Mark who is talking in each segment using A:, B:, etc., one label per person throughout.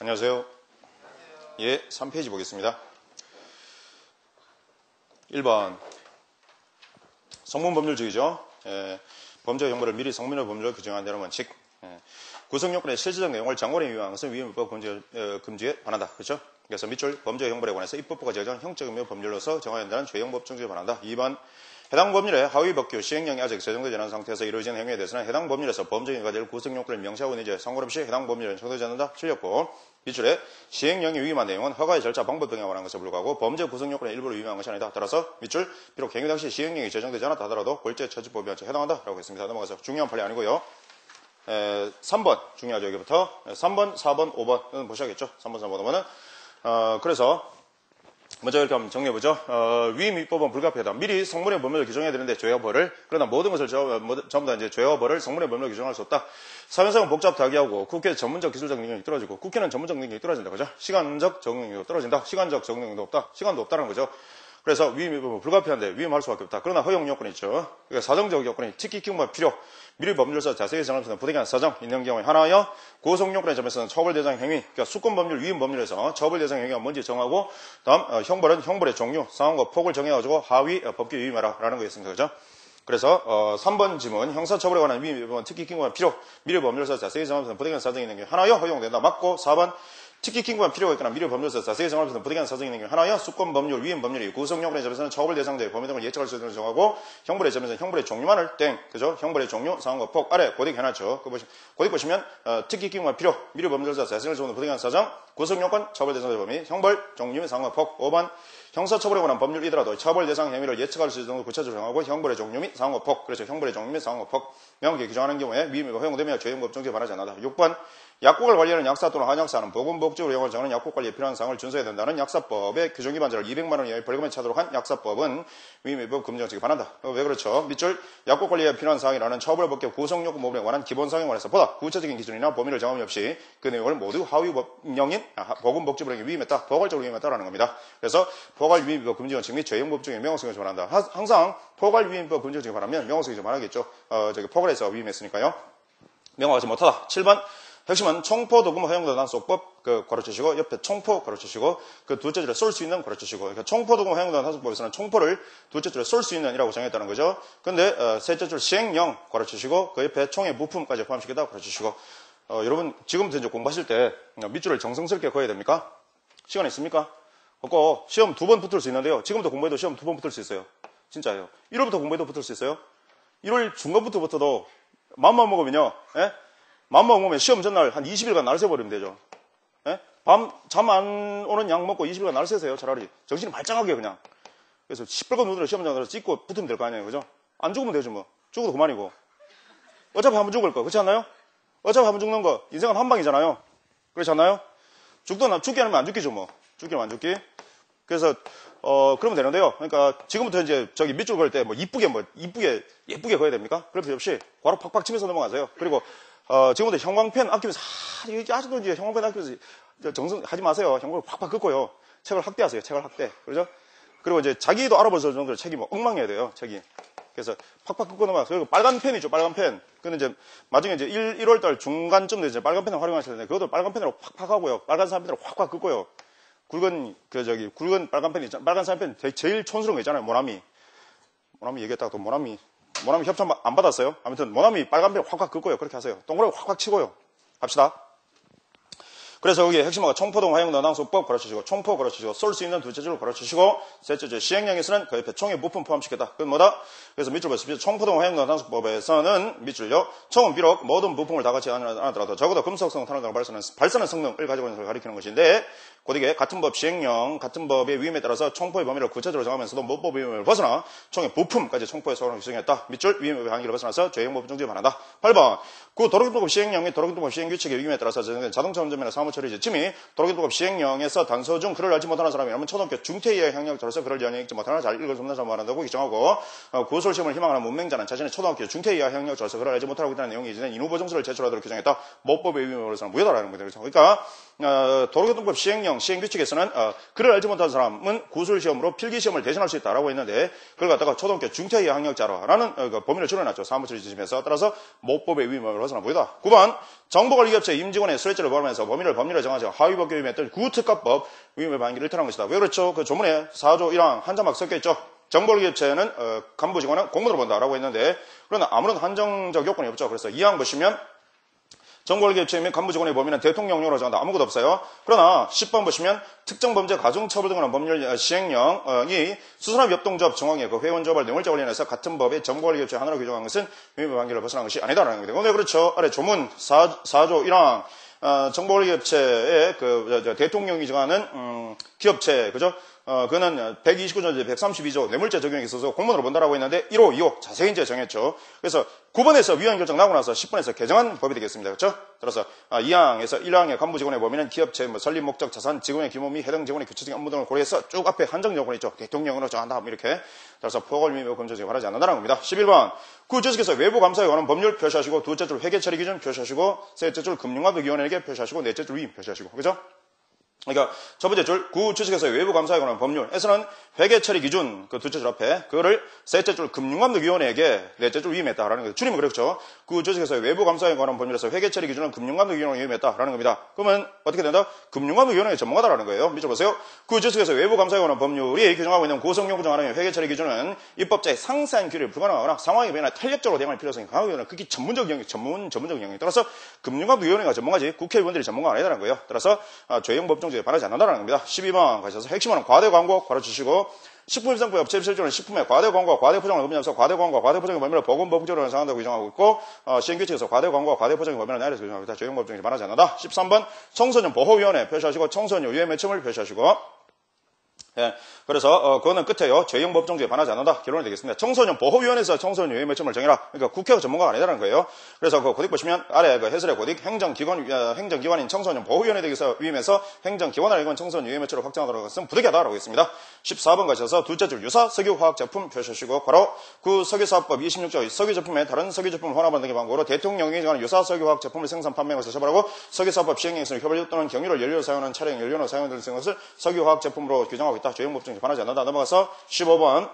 A: 안녕하세요. 예, 3페이지 보겠습니다. 1번 성문법률주의죠. 범죄 형벌을 미리 성문의 법률로 규정한다는 원칙. 구성요건의 실질적 내용을 장관에 위한 것은 위헌법 금지에 반한다. 그렇죠? 그래서 밑줄 범죄 형벌에 관해서 입법부가 제정한 형적 의무 법률로서 정해야 한다는 죄형법 정지에 반한다. 2번 해당 법률의 하위 법규 시행령이 아직 제정되지 않은 상태에서 이루어지는 행위에 대해서는 해당 법률에서 범죄가 될 구성요건을 명시하고 있는지 상관없이 해당 법률은 적용되지 않는다. 틀렸고 밑줄에 시행령이 위임한 내용은 허가의 절차 방법 등에 관한 것에 불과하고 범죄 구성요건의 일부를 위임한 것이 아니다. 따라서 밑줄 비록 행위 당시 시행령이 제정되지 않았다 하더라도 골죄처벌법에 해당한다 라고 했습니다. 넘어가서 중요한 판례 아니고요. 3번 중요하죠. 여기부터 3번, 4번, 5번은 보셔야겠죠. 3번, 4번, 5번은 그래서 먼저 이렇게 한번 정리해보죠. 위임 입법은 불가피하다. 미리 성문의 법률을 규정해야 되는데 죄와 벌을, 그러나 모든 것을 전부 다 이제 죄와 벌을 성문의 법률로 규정할 수 없다. 사회성은 복잡하기하고 국회 전문적 기술적 능력이 떨어지고 국회는 전문적 능력이 떨어진다. 그죠? 시간적 적응력이 떨어진다. 시간적 적응력도 없다. 시간도 없다는 거죠. 그래서 위임 입법은 불가피한데 위임할 수밖에 없다. 그러나 허용 요건이 있죠. 그러니까 사정적 요건이 특히 기금과 필요, 미리 법률에서 자세히 정할 부당한 사정 있는 경우에 하나여 구성 요건의 점에서는 처벌 대상 행위, 그러니까 수권 법률, 위임 법률에서 처벌 대상 행위가 뭔지 정하고, 다음 형벌은 형벌의 종류, 상황과 폭을 정해가지고 하위 법규 위임하라라는 거였습니다. 그죠? 그래서 3번 지문 형사처벌에 관한 위임 입법은 특히 기금과 필요, 미리 법률에서 자세히 정하면서 부당한 사정이 있는 경우에 하나여 허용된다. 맞고 4번 특히 긴급한 필요가 있거나 미리 법률에서 자세히 정할 수 있는 부당한 사정이 있는 경우 하나여 수권 법률, 위임 법률이 구성요건의 점에서는 처벌 대상자의 범위 등을 예측할 수 있는 정하고 형벌의 점에서는 형벌의 종류만을 땡, 그죠? 형벌의 종류, 상황과 폭 아래 고딕 해놨죠. 고딕 보시면 특히 긴급한 필요, 미리 법률에서 자세히 정하는 부당한 사정, 구성요건, 처벌 대상자의 범위, 형벌, 종류, 상황과 폭. 5번 형사처벌에 관한 법률이더라도 처벌 대상 행위를 예측할 수 있는 정도 구체적으로 정하고 형벌의 종류 및 상황과 폭, 그렇죠. 형벌의 종류 및 상황과 폭 명확히 규정하는 경우에 위임이 허용되며 죄형법 정지에 반하지 않는다. 6번 약국을 관리하는 약사 또는 한약사는 보건복지로 이용을 정하는 약국 관리에 필요한 사항을 준수해야 된다는 약사법의 규정 위반자를 200만 원 이하의 벌금에 차도록 한 약사법은 위임 위법 금지 정책에 반한다. 왜 그렇죠? 밑줄 약국 관리에 필요한 사항이라는 처벌법규 구성요건 부분에 관한 기본 사항에 관해서 보다 구체적인 기준이나 범위를 정함이 없이 그 내용을 모두 하위 법령인 보건복지부령에 위임했다. 포괄적으로 위임했다라는 겁니다. 그래서 포괄 위임 위법 금지 정책 및 죄형법 중에 명확성을 반한다. 항상 포괄 위임 위법 금지 정책에 반하면 명확성이 좀 반하겠죠. 포괄해서 위임했으니까요. 명확하지 못하다. 7번 핵심은 총포도금 허용도 단속법 가로치시고 옆에 총포 가로치시고 그 둘째 줄에 쏠 수 있는 가로치시고, 그러니까 총포도금 허용도 단속법에서는 총포를 둘째 줄에 쏠 수 있는 이라고 정했다는 거죠. 근데 셋째 줄 시행령 가로치시고 그 옆에 총의 부품까지 포함시키다 가로치시고, 여러분 지금부터 이제 공부하실 때 밑줄을 정성스럽게 그어야 됩니까? 시간 있습니까? 없고 시험 2번 붙을 수 있는데요. 지금부터 공부해도 시험 2번 붙을 수 있어요. 진짜예요. 1월부터 공부해도 붙을 수 있어요. 1월 중간부터 붙어도 마음만 먹으면요. 예? 맘만 먹으면 시험 전날 한 20일간 날 새버리면 되죠. 예? 잠 안 오는 약 먹고 20일간 날 새세요. 차라리 정신이 말짱하게 그냥. 그래서 시뻘건 눈으로 시험 전날 찍고 붙으면 될 거 아니에요. 그죠? 안 죽으면 되죠 뭐. 죽어도 그만이고. 어차피 한 번 죽을 거. 그렇지 않나요? 어차피 한 번 죽는 거. 인생은 한 방이잖아요. 그렇지 않나요? 죽기 하면 안 죽기죠 뭐. 죽기 하면 안 죽기. 그래서 그러면 되는데요. 그러니까 지금부터 이제 저기 밑줄 그을 때 뭐 예쁘게 그어야 됩니까? 그럴 필요 없이 바로 팍팍 치면서 넘어가세요. 그리고 지금부터 형광펜 아끼면서 아직도 이제 형광펜 아끼면서 정성하지 마세요. 형광펜 팍팍 긋고요. 책을 확대하세요. 책을 확대. 그러죠? 그리고 이제 자기도 알아볼 정도로 책이 뭐 엉망해야 돼요. 책이. 그래서 팍팍 긋고 넘어가서. 그리고 빨간 펜이죠. 빨간 펜. 근데 이제 나중에 이제 1월달 중간쯤 되죠. 빨간 펜을 활용하셔야 되는데 그것도 빨간 펜으로 팍팍 하고요. 빨간 사람펜으로 확확 긋고요. 굵은 빨간 펜 있잖아요. 빨간 사람펜 제일 촌스러운 거 있잖아요. 모나미 얘기했다가 또 모나미 협찬 안 받았어요? 아무튼 모나미 빨간 펜 확확 긋고요. 그렇게 하세요. 동그라미 확확 치고요. 합시다. 그래서 여기 핵심어가 총포동 허용도 단속법 가르치시고 총포 가르치시고 쏠 수 있는 둘째 줄을 가르치시고 셋째 줄 시행령에서는 그 옆에 총의 부품 포함시켰다. 그건 뭐다? 그래서 밑줄 보십시오. 총포동 허용도 단속법에서는 밑줄요. 총은 비록 모든 부품을 다 같이 안하더라도 적어도 금속성 탄화등을 발산하는 성능을 가지고 있는 것을 가리키는 것인데 고딕에 같은 법 시행령 같은 법의 위임에 따라서 총포의 범위를 구체적으로 정하면서도 모법 위임을 벗어나 총의 부품까지 총포의 소관을 규정했다. 밑줄 위임의 한계를 벗어나서 죄형법 정지에 반한다. 8번 그 도로교통법 시행령 및 도로교통법 시행규칙의 위임에 따라서 제정된 자동차 운전면허 사무처리 지침이 도로교통법 시행령에서 단서 중 글을 알지 못하는 사람이라면 초등학교 중퇴 이하의 학력자로서 글을 전혀 읽지 못하는 잘 읽을 수 없는 사람을 말한다고 규정하고 구술시험을 희망하는 문맹자는 자신의 초등학교 중퇴 이하 학력자로서 글을 알지 못하고 있다는 내용이 이제는 인후보증서를 제출하도록 규정했다. 모법의 위임으로서는 무효다라는 거죠. 그러니까 도로교통법 시행령 시행령, 시행규칙에서는 글을 알지 못한 사람은 구술시험으로 필기시험을 대신할 수 있다라고 했는데 그걸 갖다가 초등학교 중퇴 이학력자라는 범위를 줄여놨죠. 사무처리 지침에서. 따라서 모법의 위임을 벗어나 보이다. 9번 정보관리기업체 임직원의 수뢰죄를 포함해서 법률을 정하지 하위법규에 의했던 구특가법 위임의 방기를 일탈한 것이다. 왜 그렇죠? 그 조문에 4조 1항 한 자막 섞여있죠. 정보관리기업체는 간부 직원은 공무원으로 본다라고 했는데 그러나 아무런 한정적 요건이 없죠. 그래서 2항 보시면 정보관리기업체 및 간부 직원의 범위는 대통령령으로 정한다. 아무것도 없어요. 그러나 10번 보시면 특정범죄 가중처벌 등을 한 법률 시행령이 수산업 협동조합 정황의 그 회원조합을 뇌물죄 관련해서 같은 법의 정보관리기업체 하나로 규정한 것은 위임의 방기를 벗어난 것이 아니다라는 겁니다. 근데 그렇죠. 아래 조문 4조 1항 정보관리기업체의 대통령이 정하는 기업체, 그죠? 그거는 129조 132조 뇌물죄 적용에 있어서 공문으로 본다라고 했는데 1호, 2호 자세히 이제 정했죠. 그래서 9번에서 위헌 결정 나고 나서 10번에서 개정한 법이 되겠습니다. 그렇죠? 따라서 2항에서 1항의 간부 직원의 범위는 기업체, 설립 목적, 자산, 직원의 규모 및 해당 직원의 규칙적인 업무 등을 고려해서 쭉 앞에 한정 요건이 있죠. 대통령으로 정한다. 이렇게. 따라서 포괄위임의 금지가 바라지 않는다는 겁니다. 11번 구조직에서 외부 감사에 관한 법률 표시하시고 두째 줄 회계 처리 기준 표시하시고 셋째 줄 금융감독위원회에게 표시하시고 넷째 줄 위임 표시하시고. 그죠? 그러니까 첫 번째 줄 구주식에서 외부 감사에 관한 법률에서는 회계 처리 기준 그 두째 줄 앞에 그거를 셋째 줄 금융감독위원회에게 넷째 줄 위임했다라는 거죠. 줄이면 그렇죠. 구주식에서 외부 감사에 관한 법률에서 회계 처리 기준은 금융감독위원회에 위임했다라는 겁니다. 그러면 어떻게 된다? 금융감독위원회의 전문가다라는 거예요. 밑줄 보세요. 구주식에서 외부 감사에 관한 법률이 규정하고 있는 구성용 규정하는 회계 처리 기준은 입법자의 상세한 규율이 불가능하거나 상황에 변화 탄력적으로 대응할 필요성이 강하거나 극히 전문적 영역에 따라서 금융감독위원회가 전문가지 국회의원들이 전문가가 아니다라는 거예요. 따라서 죄형 법정죄에 반하지 않는다는 겁니다. 12번 가셔서 핵심은 과대 광고 가르치시고 식품일상법 업체 실조는 식품의 과대 광고와 과대 포장을 금지하면서 과대 광고와 과대 포장의 범위를 보건법규로 정한다고 규정하고 있고 시행규칙에서 과대 광고와 과대 포장의 범위를 나열해서 규정하고 있다. 죄형 법정죄에 반하지 않는다. 13번 청소년 보호위원회 표시하시고 청소년 유해 매체물 표시하시고 예, 그래서 그거는 끝에요. 죄형 법정죄에 반하지 않는다. 결론이 되겠습니다. 청소년 보호위원회에서 청소년 유해 매체물을 정해라. 그러니까 국회가 전문가가 아니다라는 거예요. 그래서 그 고딕 보시면 아래 그 해설의 고딕 행정기관인 청소년 보호위원회에 대해서 위임해서 행정기관을 이건 청소년 유해 매체를 확정하도록 것은 부득이하다라고 했습니다. 14번 가셔서 둘째 줄 유사 석유화학제품 표시하시고 바로 그 석유사업법 26조 석유제품에 다른 석유제품을 혼합하는 등의 방법으로 대통령이 정하는 유사 석유화학제품을 생산 판매하는 것을 처벌하고 석유사업법 시행령에서는 휘발유 또는 경유를 연료로 사용하는 차량 연료로 사용하는 것을 석유화학제품으로 규정하고 있다. 죄형 법정죄에 반하지 않는다. 넘어가서 15번은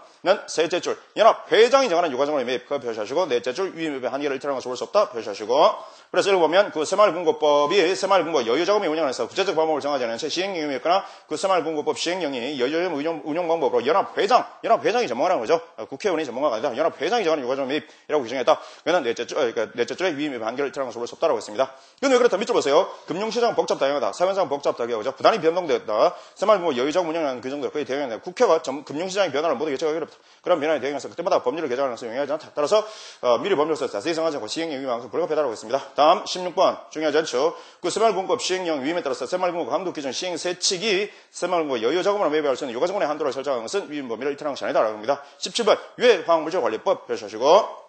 A: 셋째 줄 연합 회장이 정하는 유가정을 매입 그거 표시하시고 넷째 줄 위임의 한계를 일탈하는 것을 볼 수 없다 표시하시고 그래서 여기 보면 그 새마을금고법이 새마을금고 여유자금의 운영에서 구체적 방법을 정하지 않은 채 시행령이 있거나 그 새마을금고법 시행령이 여유자금 운영 방법으로 연합회장이 전문가라는 거죠. 국회의원이 전문가가 아니다. 연합회장이 정하는 유가정 매입이라고 규정했다. 그는 넷째 줄에 위임의 한계를 일탈하는 것을 볼 수 없다라고 했습니다. 근데 왜 그렇다? 밑줄 보세요. 금융시장 복잡 다양하다. 사회상 복잡 다양하죠. 부단히 변동되었다. 새마을금고 여유자금 운영이라는 규정도 거의 대응한다. 국회가 금융시장의 변화를 모두 예측하기 어렵다. 그런 변화에 대응해서 그때마다 법률을 개정하는 것을 용이하지 않다. 따라서 미리 법률에서 자세히 정하지 않고 시행령 위임하는 것은 불가피하다고 했습니다. 다음 16번 중요하지 않죠. 그 새마을금고법 시행령 위임에 따라서 새마을금고 감독기준 시행 세칙이 새마을금고 여유자금으로 매입할 수 있는 유가정원의 한도를 설정한 것은 위임 범위를 일탈하는 것이 아니다라고 합니다. 17번 유해화학물질관리법 표시하시고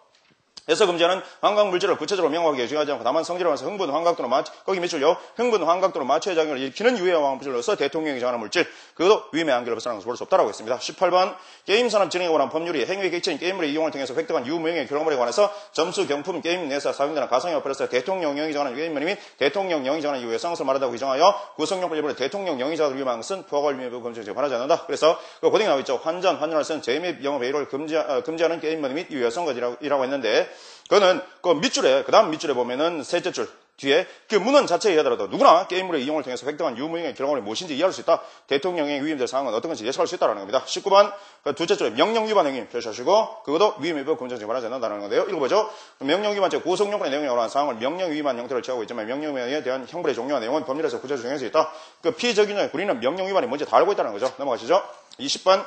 A: 에서 금지하는 환각물질을 구체적으로 명확하게 규정하지 않고 다만 성질을 해서 흥분, 환각 또는 거기 밑줄요. 흥분, 환각 또는 마취의 작용을 일으키는 유해화학물질로서 대통령이 정하는 물질 그것도 위임의 한계를 벗어나는 것을 볼 수 없다라고 했습니다. 18번 게임산업 진행에 관한 법률이 행위 객체인 게임물의 이용을 통해서 획득한 유무형의 결과물에 관해서 점수, 경품, 게임 내에서 사용되는 가상의 어플에서 대통령령이 정하는 유해물이 및 대통령령이 정하는 유해성을 말한다고 규정하여 구성용 일부를 대통령령이 정하는 위임한 것은 포괄 위임의 금지에 반하지 않는다. 그래서 그 고딩이 나와 있죠. 환전할 쓴 재입 영업 외로를 금지하는 게임물 및 유해성이라고 했는데 그거는 그 밑줄에 그 다음 밑줄에 보면은 셋째 줄 뒤에 그 문헌 자체에 의하더라도 누구나 게임물의 이용을 통해서 획득한 유무형의 결과물이 무엇인지 이해할 수 있다. 대통령의 위임될 사항은 어떤 건지 예측할 수 있다는 겁니다. 19번 그 둘째 줄에 명령 위반 행위 표시하시고 그것도 위임의 법 금지에 반하지 않는다는 건데요. 읽어보죠. 명령 위반죄 구성요건의 내용에 관한 사항을 명령 위반 형태를 취하고 있지만 명령 위반에 대한 형벌의 종류와 내용은 법률에서 구체적으로 정해져 있다. 그 피적인의 우리는 명령 위반이 뭔지 다 알고 있다는 거죠. 넘어가시죠. 20번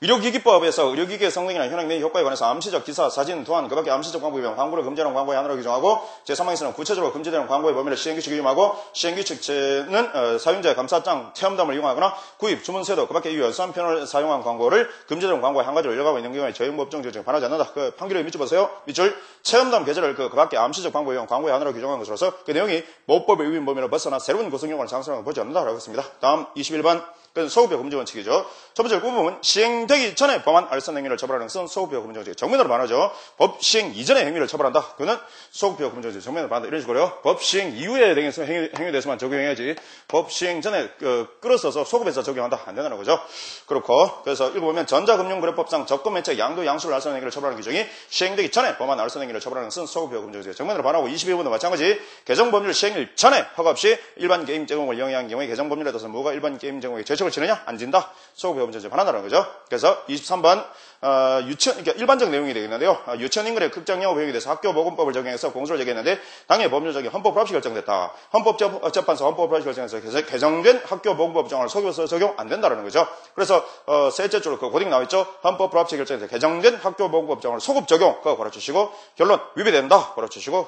A: 의료기기법에서 의료기기의 성능이나 효능 및 효과에 관해서 암시적 기사, 사진, 도안, 그 밖에 암시적 광고이면 광고를 금지하는 광고의 하나로 규정하고 제3항에서는 구체적으로 금지되는 광고의 범위를 시행규칙 위임하고 시행규칙제는 사용자의 감사장, 체험담을 이용하거나 구입, 주문 세도, 그 밖에 이 연수한 표현을 사용한 광고를 금지되는 광고의 한 가지를 열거하고 있는 경우에 저형법정죄에 반하지 않는다. 그 판결의 밑줄 보세요. 밑줄 체험담 계절을 그 밖에 암시적 광고에 의한 광고의 하나로 규정한 것으로서 그 내용이 모법의 위임 범위를 벗어나 새로운 구성용어를 장사하는 보지 않는다라고 했습니다. 다음 21번 그건 소급의 금지 원칙이죠. 첫 번째 구분은 시행 시행되기 전에 범한 알선 행위를 처벌하는 것은 소급비호 금정죄 정면으로 반하죠. 법 시행 이전에 행위를 처벌한다. 그거는 소급비호 금정죄 정면으로 반한다. 이런 식으로요. 법 시행 이후에 행위에 대해서만 적용해야지 법 시행 전에 끌어서서 소급해서 적용한다. 안 된다는 거죠. 그렇고 그래서 읽어보면 전자금융거래법상 적금 매체 양도 양수를 알선 행위를 처벌하는 규정이 시행되기 전에 범한 알선 행위를 처벌하는 것은 소급비호 금정죄 정면으로 반하고 22번도 마찬가지 개정법률 시행일 전에 허가 없이 일반 게임 제공을 영위한 경우에 개정법률에 따라서 뭐가 일반 게임 제공에 제척을 지느냐? 안 진다. 소급비호 금정죄 반한다는 거죠. 그래서 23번 그러니까 일반적 내용이 되겠는데요. 유치원인근의 극장 영업 행위에 대해서 학교보건법을 적용해서 공소를 제기했는데 당해 법률적인 헌법 불합치 결정됐다. 헌법재판소 헌법 불합치 결정에서 개정된 학교보건법 정을 속여서 적용 안 된다는 거죠. 그래서 셋째 줄로 그 고딩 나와있죠. 헌법 불합치 결정에서 개정된 학교보건법 정을 소급 적용 그거 걸어주시고 결론 위배된다 걸어주시고